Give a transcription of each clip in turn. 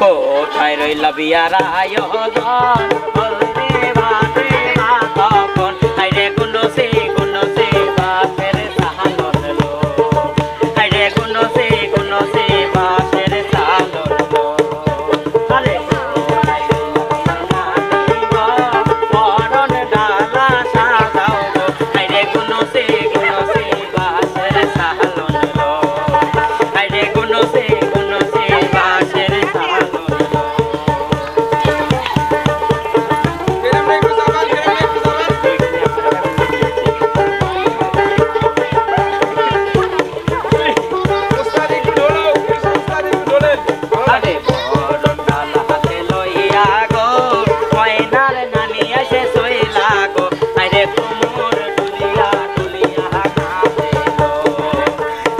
কোথায় রইল বিয়ার আয়োজন বলতে বাদে মা তখন হাইরে গুনসি বাসের সাহালন লো হাইরে গুনসি বাসের সাহালন লো আরে মরণ ডালা সাজাও গো হাইরে গুনসি বাসের সাহালন লো হাইরে গুনসি বাসের সাহালন লো আরে বরণ ডালা হাতে লইয়া গো ময়নার নানি এসে শোইলা গো আরে কোমর ডুলিয়া নাচে লো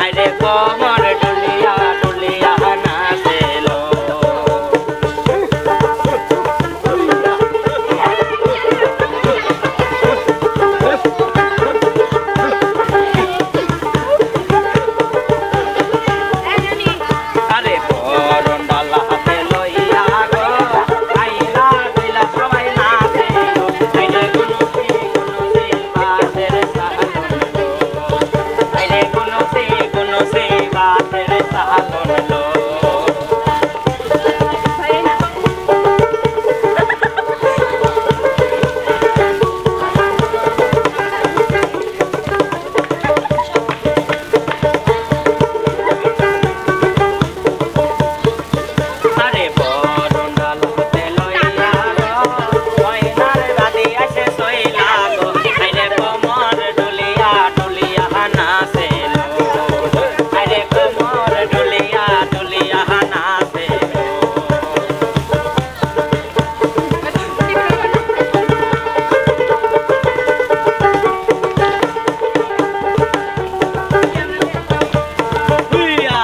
আরে কোমর ডুলিয়া নাচে লো আরে বরণ ডালা হাতে লইয়া গো আইলা দিলা সবাই নাচে লো আইরে গুনসি বাসের সাহালন লো আইরে গুনসি বাসের সাহালন লো আরে বরণ ডালা হাতে লইয়া গো ময়নার দাদি এসে শোইলা গো আইরে কোমর ডুলিয়া নাচে লো আইরে কোমর ডুলিয়া নাচে লো হুইয়া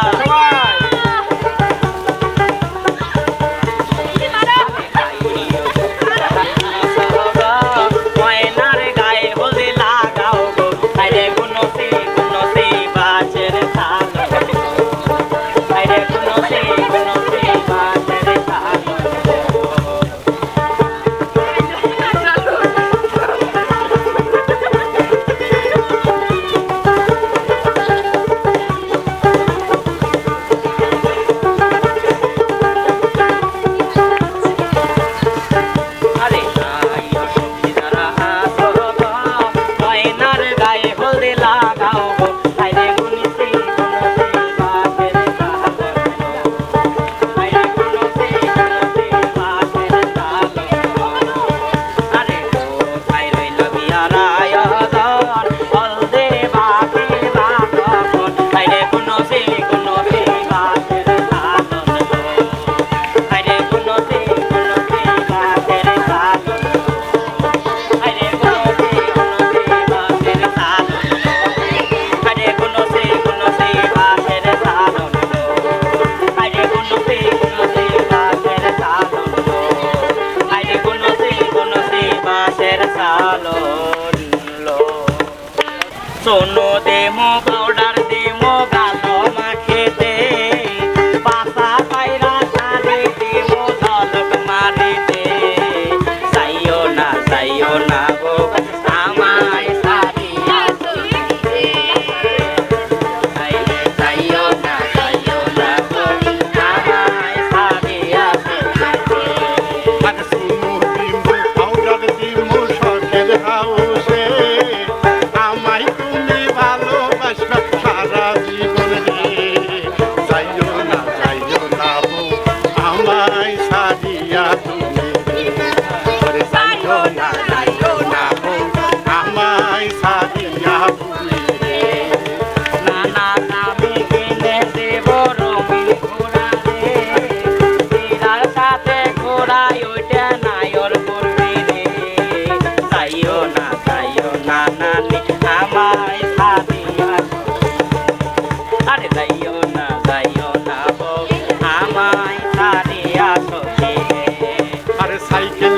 ময়নার গায়ে হলদি লাগাও গো আইরে গুনসি বাসের সাহালন লো আইরে গুনসি বাসের সাহালন লো আরে আইও সখীদারা হাসো গো ময়নার গায়ে হলদি লাগাও গো আইরে গুনসি বাসের সাহালন লো আইরে গুনসি বাসের সাহালন লো আরে কোথায় রইল বিয়ার আয়োজন বলতে বাদে মা তখন আইরে গুনসি বাসের সাহালন লো আইরে গুনসি বাসের সাহালন লো আইরে গুনসি বাসের সাহালন লো আইরে গুনসি বাসের সাহালন লো আইরে গুনসি বাসের সাহালন লো আইরে গুনসি বাসের সাহালন লো সোনো দেমো পাউডার দেমো গালো মাখেতে পাতা পায়রা সারে দেমো ঝলক মারিতে যাইও না গো আমায় সারিয়া চলিতে যাইও না গো আমায় সারিয়া চলিতে আর শুনো দিমু পাউডার দিমু শখের হাউসে আমায় তুমি ভালোবাসবা সারা জীবন রে যাইও না বউ আমায় সারিয়া তুমি আরে যাইও না বউ আমায় সারিয়া তুমি রে নানা নামে কিনে দেব রঙিন ঘোড়া রে বিড়ার সাথে ঘোড়ায় ওইটা নায়র করবি রে যাইও না নানি আমায় সাদিয়া আরে যাইও না বউ আমায় সাদিয়া সখী রে আরে সাইকেল